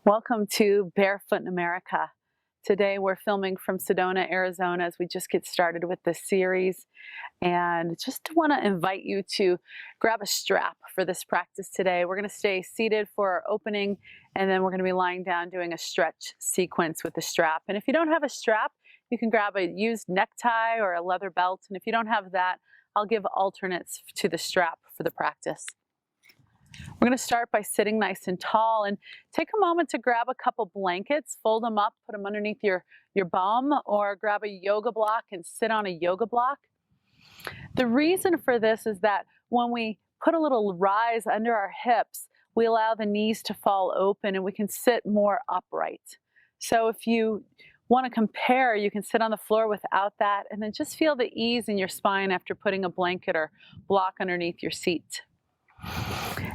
Welcome to Barefoot in America. Today we're filming from Sedona, Arizona as we just get started with this series, and just want to invite you to grab a strap for this practice today. We're going to stay seated for our opening, and then we're going to be lying down doing a stretch sequence with the strap. And if you don't have a strap, you can grab a used necktie or a leather belt, and if you don't have that, I'll give alternates to the strap for the practice. We're going to start by sitting nice and tall, and take a moment to grab a couple blankets, fold them up, put them underneath your bum, or grab a yoga block and sit on a yoga block. The reason for this is that when we put a little rise under our hips, we allow the knees to fall open and we can sit more upright. So if you want to compare, you can sit on the floor without that, and then just feel the ease in your spine after putting a blanket or block underneath your seat.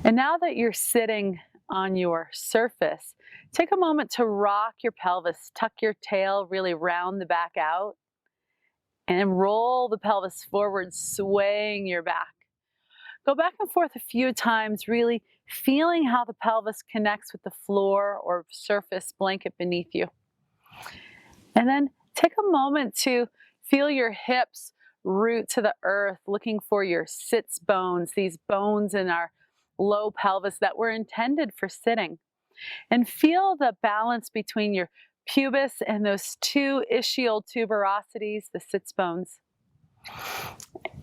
And now that you're sitting on your surface, take a moment to rock your pelvis, tuck your tail, really round the back out, and roll the pelvis forward, swaying your back. Go back and forth a few times, really feeling how the pelvis connects with the floor or surface blanket beneath you. And then take a moment to feel your hips root to the earth, looking for your sits bones, these bones in our low pelvis that were intended for sitting. And feel the balance between your pubis and those two ischial tuberosities, the sits bones.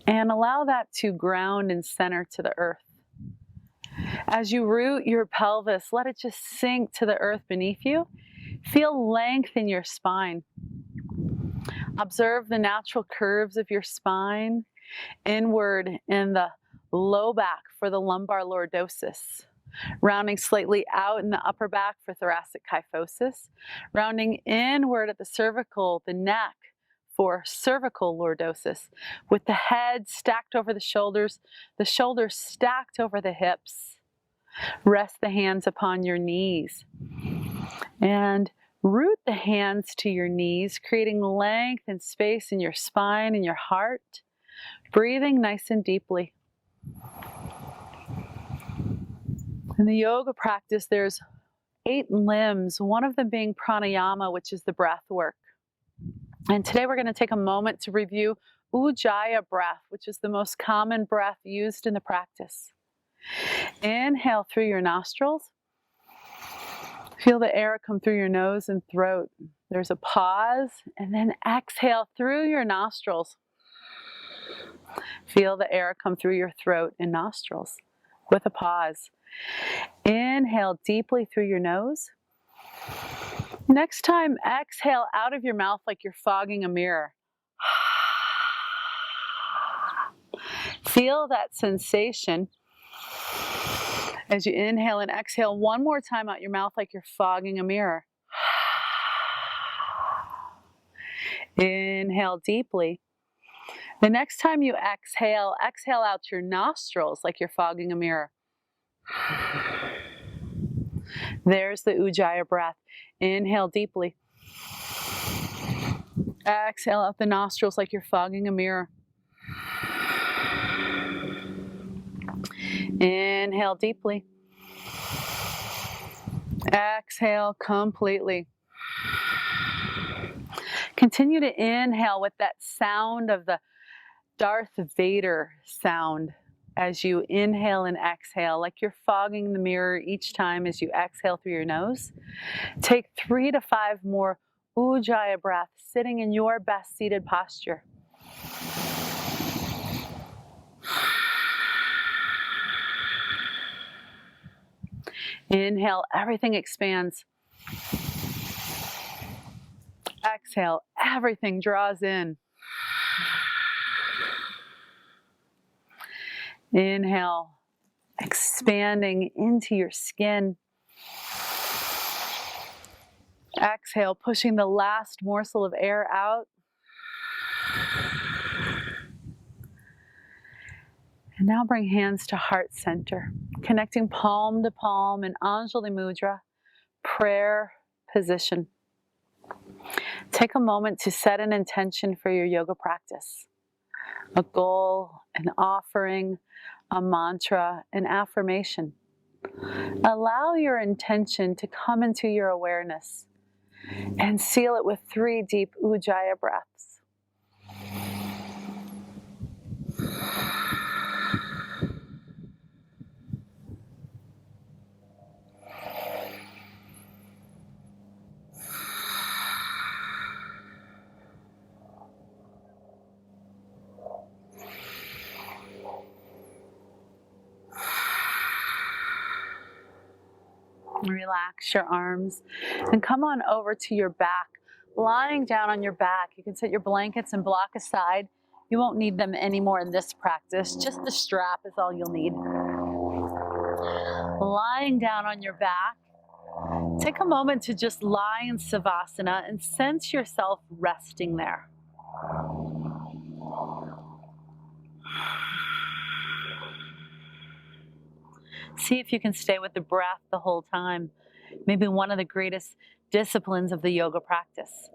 And allow that to ground and center to the earth. As you root your pelvis, let it just sink to the earth beneath you. Feel length in your spine. Observe the natural curves of your spine, inward in the low back for the lumbar lordosis, rounding slightly out in the upper back for thoracic kyphosis, rounding inward at the cervical, the neck for cervical lordosis, with the head stacked over the shoulders stacked over the hips. Rest the hands upon your knees and root the hands to your knees, creating length and space in your spine and your heart, breathing nice and deeply. In the yoga practice, there's 8 limbs, one of them being pranayama, which is the breath work. And today we're going to take a moment to review Ujjayi breath, which is the most common breath used in the practice. Inhale through your nostrils. Feel the air come through your nose and throat. There's a pause, and then exhale through your nostrils. Feel the air come through your throat and nostrils with a pause. Inhale deeply through your nose. Next time, exhale out of your mouth like you're fogging a mirror. Feel that sensation as you inhale and exhale one more time out your mouth like you're fogging a mirror. Inhale deeply. The next time you exhale, exhale out your nostrils like you're fogging a mirror. There's the Ujjayi breath. Inhale deeply. Exhale out the nostrils like you're fogging a mirror. Inhale deeply. Exhale completely. Continue to inhale with that sound of the Darth Vader sound as you inhale and exhale, like you're fogging the mirror each time as you exhale through your nose. Take 3 to 5 more Ujjayi breaths, sitting in your best seated posture. Inhale, everything expands. Exhale, everything draws in. Inhale, expanding into your skin. Exhale, pushing the last morsel of air out. And now bring hands to heart center, connecting palm to palm in Anjali Mudra, prayer position. Take a moment to set an intention for your yoga practice, a goal, an offering, a mantra, an affirmation. Allow your intention to come into your awareness and seal it with 3 deep Ujjayi breaths. Relax your arms and come on over to your back. Lying down on your back, you can set your blankets and block aside. You won't need them anymore in this practice. Just the strap is all you'll need. Lying down on your back, take a moment to just lie in Savasana and sense yourself resting there. See if you can stay with the breath the whole time. Maybe one of the greatest disciplines of the yoga practice.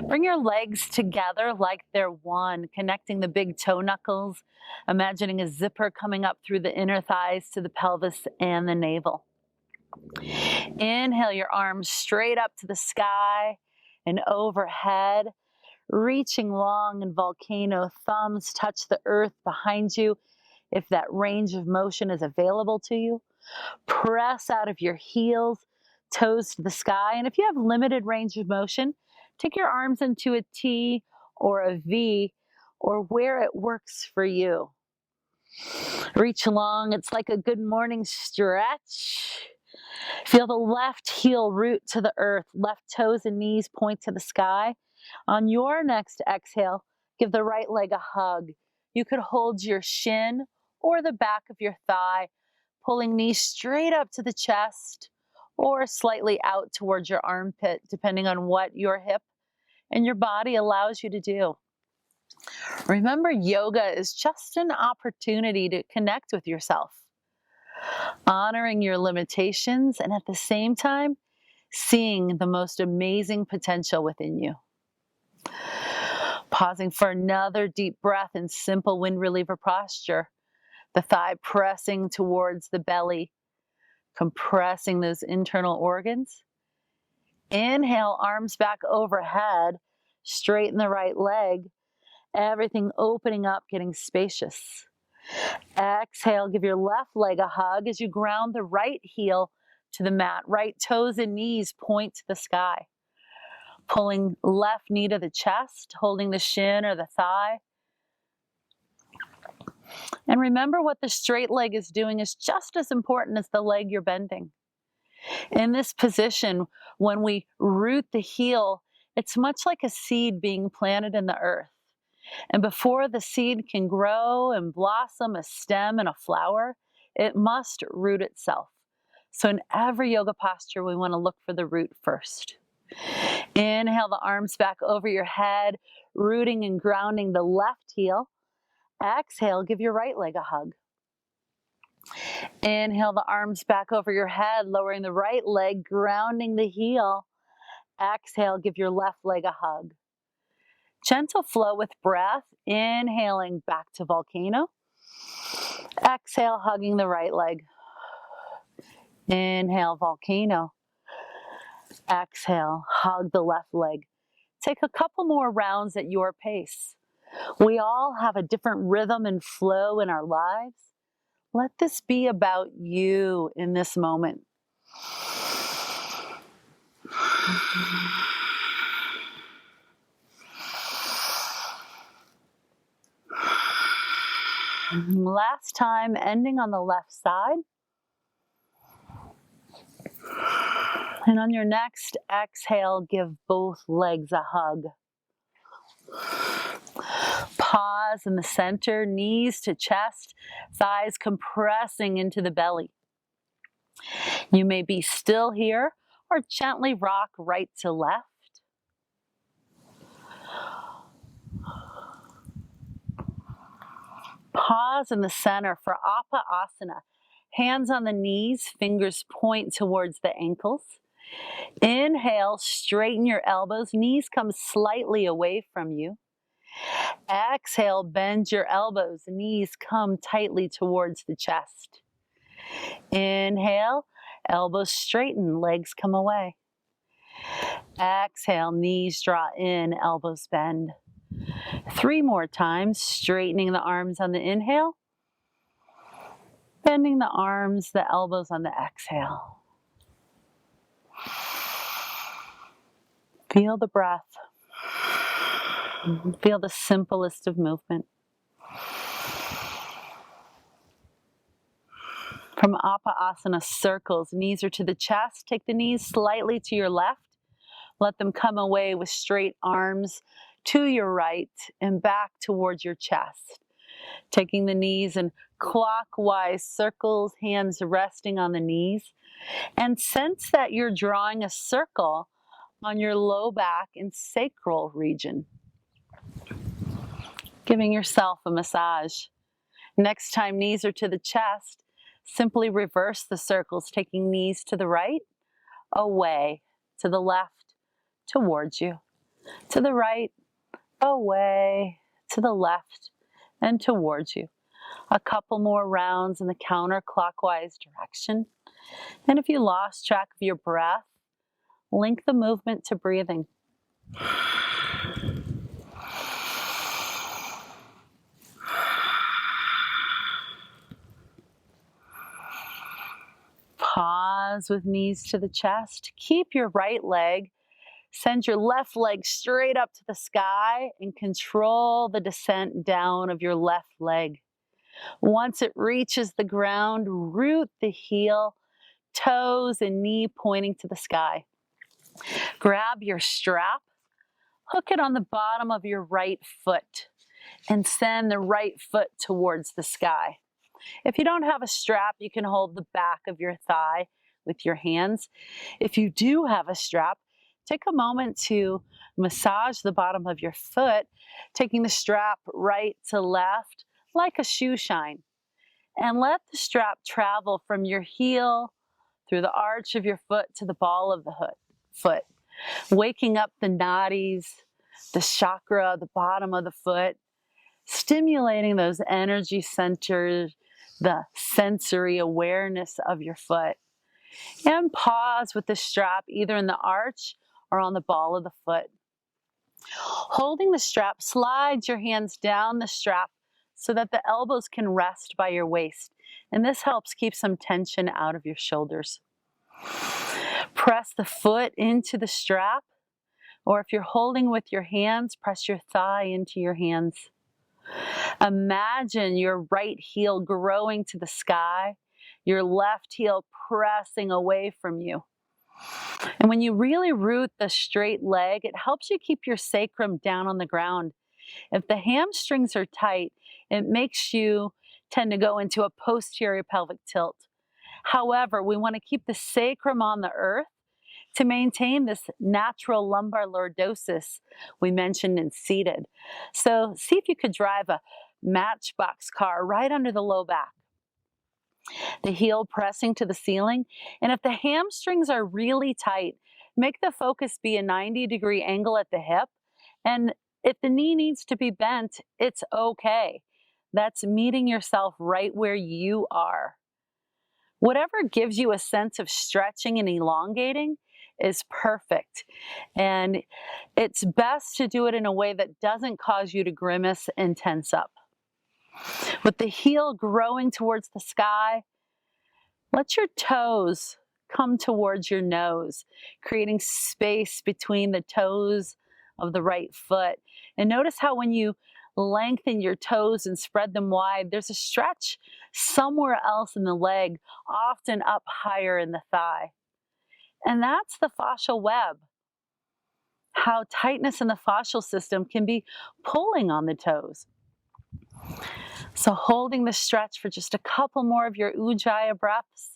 Bring your legs together like they're one, connecting the big toe knuckles, imagining a zipper coming up through the inner thighs to the pelvis and the navel. Inhale your arms straight up to the sky and overhead, reaching long in volcano. Thumbs touch the earth behind you if that range of motion is available to you. Press out of your heels, toes to the sky. And if you have limited range of motion, take your arms into a T or a V or where it works for you. Reach long. It's like a good morning stretch. Feel the left heel root to the earth. Left toes and knees point to the sky. On your next exhale, give the right leg a hug. You could hold your shin or the back of your thigh, pulling knees straight up to the chest or slightly out towards your armpit, depending on what your hip and your body allows you to do. Remember, yoga is just an opportunity to connect with yourself, honoring your limitations and at the same time, seeing the most amazing potential within you. Pausing for another deep breath in simple wind reliever posture. The thigh pressing towards the belly, compressing those internal organs. Inhale, arms back overhead, straighten the right leg. Everything opening up, getting spacious. Exhale, give your left leg a hug as you ground the right heel to the mat. Right toes and knees point to the sky. Pulling left knee to the chest, holding the shin or the thigh. And remember, what the straight leg is doing is just as important as the leg you're bending. In this position, when we root the heel, it's much like a seed being planted in the earth. And before the seed can grow and blossom a stem and a flower, it must root itself. So in every yoga posture, we want to look for the root first. Inhale the arms back over your head, rooting and grounding the left heel. Exhale, give your right leg a hug. Inhale the arms back over your head, lowering the right leg, grounding the heel. Exhale, give your left leg a hug. Gentle flow with breath, inhaling back to volcano. Exhale, hugging the right leg. Inhale, volcano. Exhale, hug the left leg. Take a couple more rounds at your pace. We all have a different rhythm and flow in our lives. Let this be about you in this moment. Last time, ending on the left side. And on your next exhale, give both legs a hug. Pause in the center, knees to chest, thighs compressing into the belly. You may be still here or gently rock right to left. Pause in the center for Asana. Hands on the knees, fingers point towards the ankles. Inhale, straighten your elbows, knees come slightly away from you. Exhale, bend your elbows, knees come tightly towards the chest. Inhale, elbows straighten, legs come away. Exhale, knees draw in, elbows bend. 3 more times, straightening the arms on the inhale, bending the arms, the elbows on the exhale. Feel the breath. Feel the simplest of movement. From Apasana circles, knees are to the chest. Take the knees slightly to your left. Let them come away with straight arms to your right and back towards your chest. Taking the knees in clockwise circles, hands resting on the knees. And sense that you're drawing a circle on your low back and sacral region. Giving yourself a massage. Next time knees are to the chest, simply reverse the circles, taking knees to the right, away, to the left, towards you, to the right, away, to the left, and towards you. A couple more rounds in the counterclockwise direction. And if you lost track of your breath, link the movement to breathing. Pause with knees to the chest. Keep your right leg. Send your left leg straight up to the sky and control the descent down of your left leg. Once it reaches the ground, root the heel, toes and knee pointing to the sky. Grab your strap, hook it on the bottom of your right foot, and send the right foot towards the sky. If you don't have a strap, you can hold the back of your thigh with your hands. If you do have a strap, take a moment to massage the bottom of your foot, taking the strap right to left like a shoe shine. And let the strap travel from your heel through the arch of your foot to the ball of the foot, waking up the nadis, the chakra, the bottom of the foot, stimulating those energy centers, the sensory awareness of your foot. And pause with the strap either in the arch or on the ball of the foot. Holding the strap, slide your hands down the strap so that the elbows can rest by your waist. And this helps keep some tension out of your shoulders. Press the foot into the strap, or if you're holding with your hands, press your thigh into your hands. Imagine your right heel growing to the sky, your left heel pressing away from you. And when you really root the straight leg, it helps you keep your sacrum down on the ground. If the hamstrings are tight, it makes you tend to go into a posterior pelvic tilt. However, we want to keep the sacrum on the earth to maintain this natural lumbar lordosis we mentioned in seated. So see if you could drive a matchbox car right under the low back. The heel pressing to the ceiling. And if the hamstrings are really tight, make the focus be a 90-degree angle at the hip. And if the knee needs to be bent, it's okay. That's meeting yourself right where you are. Whatever gives you a sense of stretching and elongating is perfect. And it's best to do it in a way that doesn't cause you to grimace and tense up. With the heel growing towards the sky, let your toes come towards your nose, creating space between the toes of the right foot. And notice how when you lengthen your toes and spread them wide, there's a stretch somewhere else in the leg, often up higher in the thigh. And that's the fascial web. How tightness in the fascial system can be pulling on the toes. So holding the stretch for just a couple more of your Ujjayi breaths.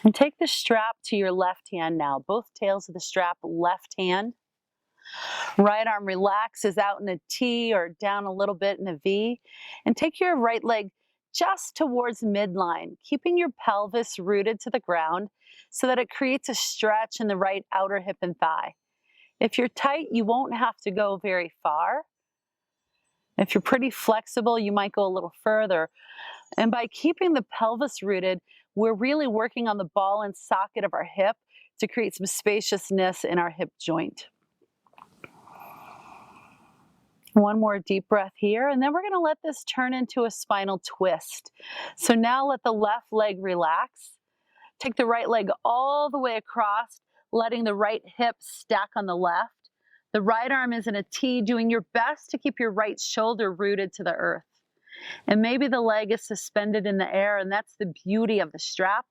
And take the strap to your left hand now, both tails of the strap, left hand. Right arm relaxes out in a T or down a little bit in a V. And take your right leg just towards midline, keeping your pelvis rooted to the ground so that it creates a stretch in the right outer hip and thigh. If you're tight, you won't have to go very far. If you're pretty flexible, you might go a little further. And by keeping the pelvis rooted, we're really working on the ball and socket of our hip to create some spaciousness in our hip joint. One more deep breath here, and then we're going to let this turn into a spinal twist. So now let the left leg relax. Take the right leg all the way across, letting the right hip stack on the left. The right arm is in a T, doing your best to keep your right shoulder rooted to the earth. And maybe the leg is suspended in the air, and that's the beauty of the strap.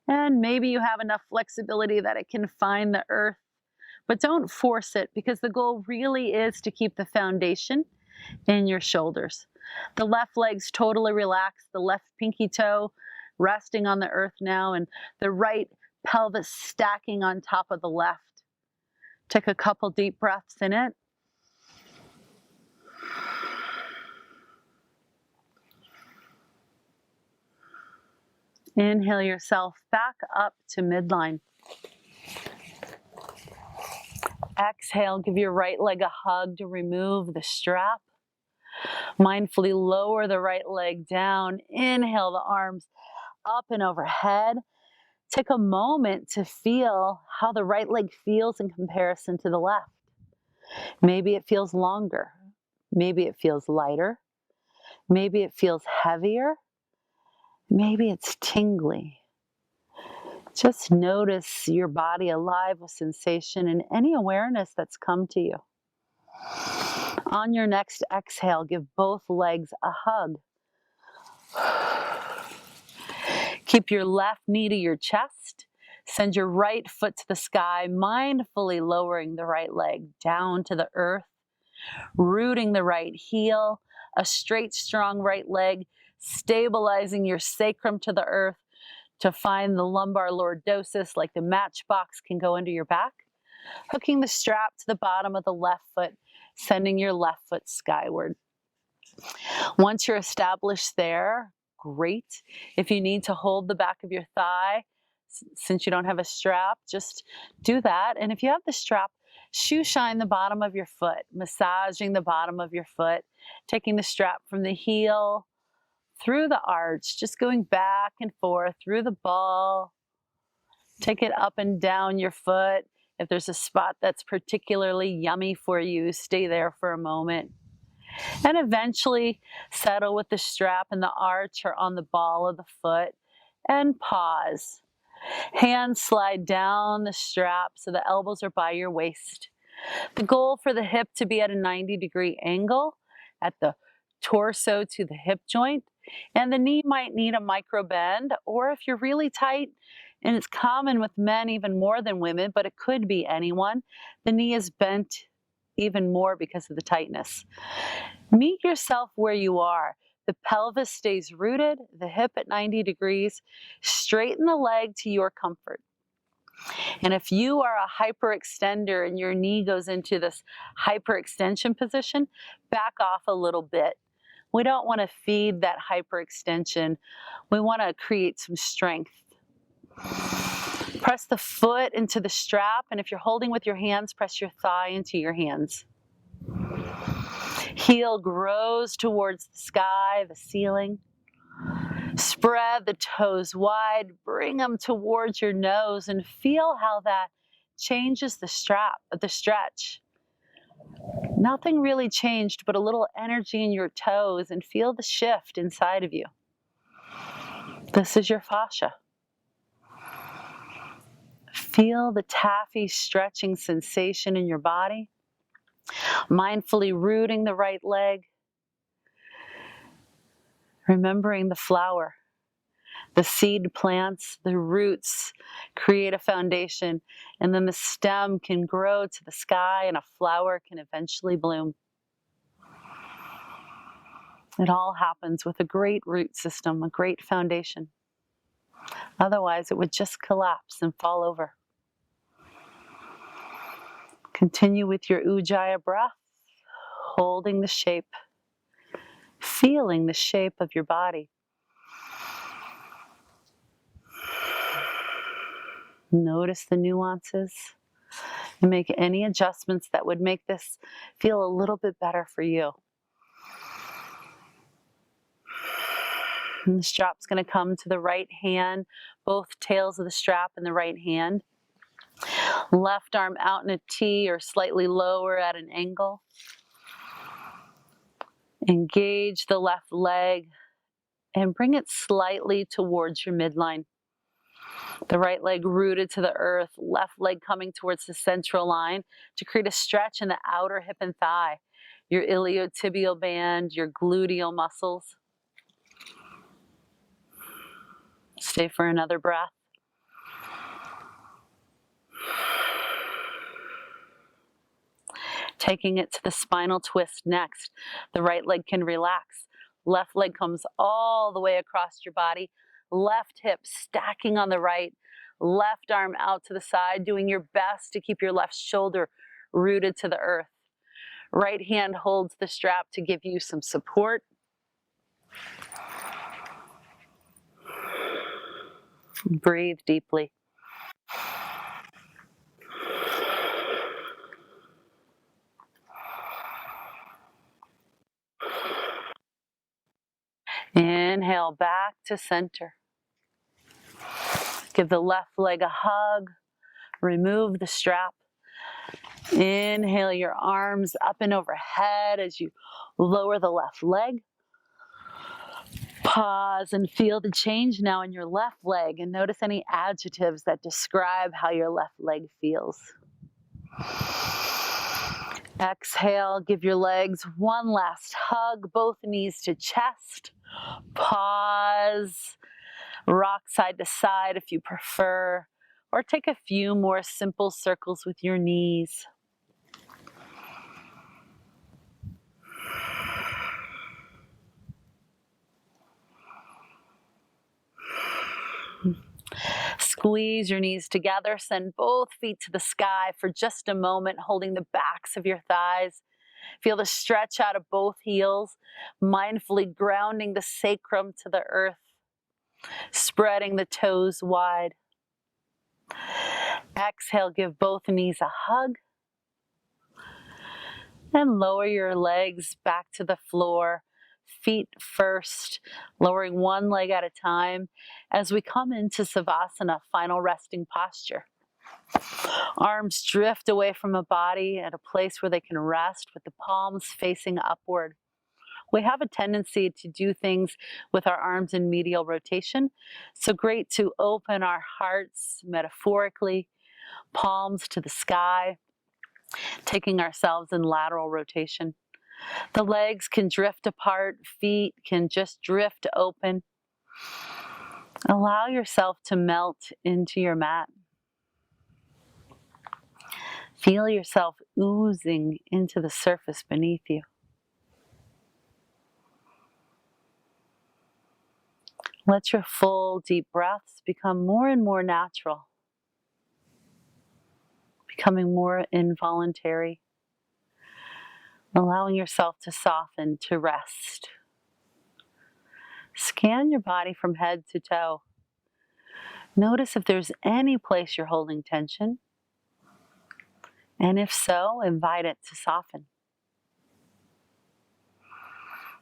And maybe you have enough flexibility that it can find the earth. But don't force it, because the goal really is to keep the foundation in your shoulders. The left leg's totally relaxed, the left pinky toe resting on the earth now, and the right pelvis stacking on top of the left. Take a couple deep breaths in it. Inhale yourself back up to midline. Exhale, give your right leg a hug to remove the strap. Mindfully lower the right leg down. Inhale the arms up and overhead. Take a moment to feel how the right leg feels in comparison to the left. Maybe it feels longer. Maybe it feels lighter. Maybe it feels heavier. Maybe it's tingly. Just notice your body alive with sensation and any awareness that's come to you. On your next exhale, give both legs a hug. Keep your left knee to your chest. Send your right foot to the sky, mindfully lowering the right leg down to the earth, rooting the right heel, a straight, strong right leg, stabilizing your sacrum to the earth to find the lumbar lordosis, like the matchbox can go under your back. Hooking the strap to the bottom of the left foot, sending your left foot skyward. Once you're established there, great. If you need to hold the back of your thigh, since you don't have a strap, just do that. And if you have the strap, shoe shine the bottom of your foot, massaging the bottom of your foot, taking the strap from the heel through the arch, just going back and forth through the ball. Take it up and down your foot. If there's a spot that's particularly yummy for you, stay there for a moment. And eventually settle with the strap in the arch or on the ball of the foot and pause. Hands slide down the strap so the elbows are by your waist. The goal for the hip to be at a 90-degree angle at the torso to the hip joint. And the knee might need a micro bend, or if you're really tight, and it's common with men even more than women, but it could be anyone, the knee is bent even more because of the tightness. Meet yourself where you are. The pelvis stays rooted, the hip at 90 degrees. Straighten the leg to your comfort. And if you are a hyperextender and your knee goes into this hyperextension position, back off a little bit. We don't want to feed that hyperextension. We want to create some strength. Press the foot into the strap, and if you're holding with your hands, press your thigh into your hands. Heel grows towards the sky, the ceiling. Spread the toes wide, bring them towards your nose, and feel how that changes the stretch. Nothing really changed, but a little energy in your toes, and feel the shift inside of you. This is your fascia. Feel the taffy stretching sensation in your body. Mindfully rooting the right leg. Remembering the flower. The seed plants, the roots create a foundation, and then the stem can grow to the sky and a flower can eventually bloom. It all happens with a great root system, a great foundation. Otherwise, it would just collapse and fall over. Continue with your Ujjayi breath, holding the shape, feeling the shape of your body. Notice the nuances and make any adjustments that would make this feel a little bit better for you. And the strap's going to come to the right hand, both tails of the strap in the right hand. Left arm out in a T or slightly lower at an angle. Engage the left leg and bring it slightly towards your midline. The right leg rooted to the earth, left leg coming towards the central line to create a stretch in the outer hip and thigh, your iliotibial band, your gluteal muscles. Stay for another breath. Taking it to the spinal twist next. The right leg can relax. Left leg comes all the way across your body. Left hip stacking on the right. Left arm out to the side, doing your best to keep your left shoulder rooted to the earth. Right hand holds the strap to give you some support. Breathe deeply. Inhale back to center. Give the left leg a hug. Remove the strap. Inhale your arms up and overhead as you lower the left leg. Pause and feel the change now in your left leg and notice any adjectives that describe how your left leg feels. Exhale, give your legs one last hug, both knees to chest. Pause, rock side to side if you prefer, or take a few more simple circles with your knees. Squeeze your knees together, send both feet to the sky for just a moment, holding the backs of your thighs. Feel the stretch out of both heels, mindfully grounding the sacrum to the earth, spreading the toes wide. Exhale, give both knees a hug, and lower your legs back to the floor. Feet first, lowering one leg at a time as we come into Savasana, final resting posture. Arms drift away from the body at a place where they can rest with the palms facing upward. We have a tendency to do things with our arms in medial rotation, so great to open our hearts metaphorically, palms to the sky, taking ourselves in lateral rotation. The legs can drift apart, feet can just drift open. Allow yourself to melt into your mat. Feel yourself oozing into the surface beneath you. Let your full, deep breaths become more and more natural, becoming more involuntary, allowing yourself to soften, to rest. Scan your body from head to toe. Notice if there's any place you're holding tension, and if so, invite it to soften.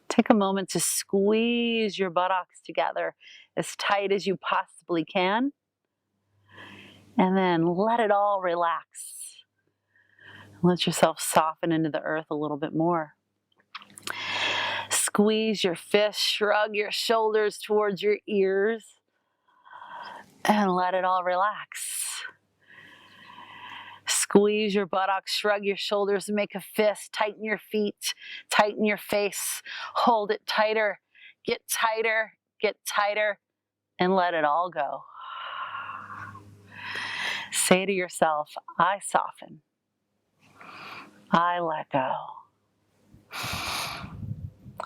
Take a moment to squeeze your buttocks together as tight as you possibly can, and then let it all relax. Let yourself soften into the earth a little bit more. Squeeze your fist, shrug your shoulders towards your ears, and let it all relax. Squeeze your buttocks, shrug your shoulders, make a fist, tighten your feet, tighten your face, hold it tighter, get tighter, and let it all go. Say to yourself, I soften, I let go.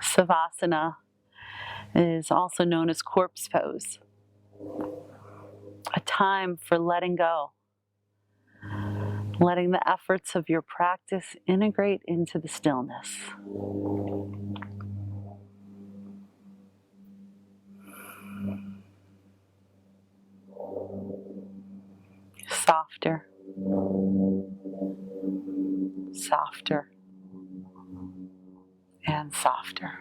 Savasana is also known as corpse pose, a time for letting go, letting the efforts of your practice integrate into the stillness. softer, softer, and softer.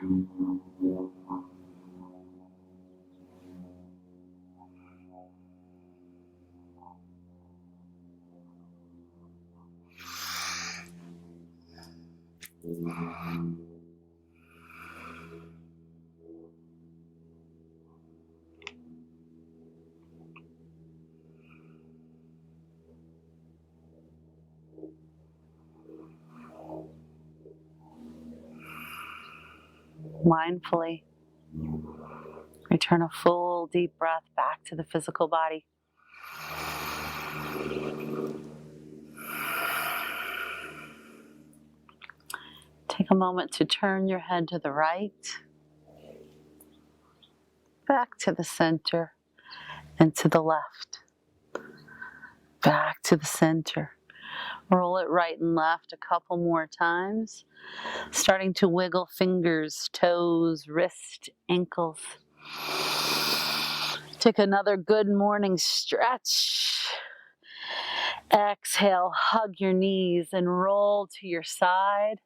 Mindfully return a full deep breath back to the physical body. Take a moment to turn your head to the right, back to the center, and to the left. Back to the center. Roll it right and left a couple more times, starting to wiggle fingers, toes, wrist, ankles. Take another good morning stretch. Exhale, hug your knees and roll to your side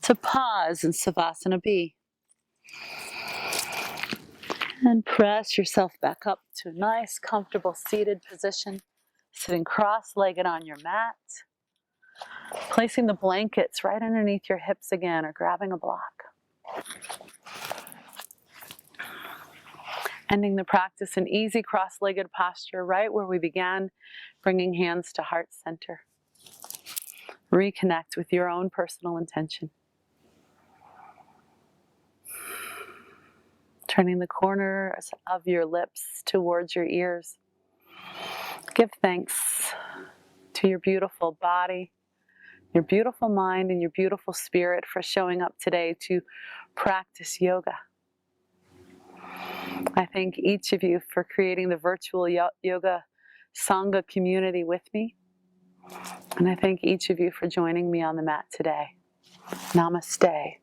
to pause in Savasana B. And press yourself back up to a nice, comfortable seated position, sitting cross-legged on your mat. Placing the blankets right underneath your hips again or grabbing a block. Ending the practice in easy cross-legged posture right where we began, bringing hands to heart center. Reconnect with your own personal intention. Turning the corners of your lips towards your ears. Give thanks to your beautiful body, your beautiful mind, and your beautiful spirit for showing up today to practice yoga. I thank each of you for creating the virtual yoga Sangha community with me. And I thank each of you for joining me on the mat today. Namaste.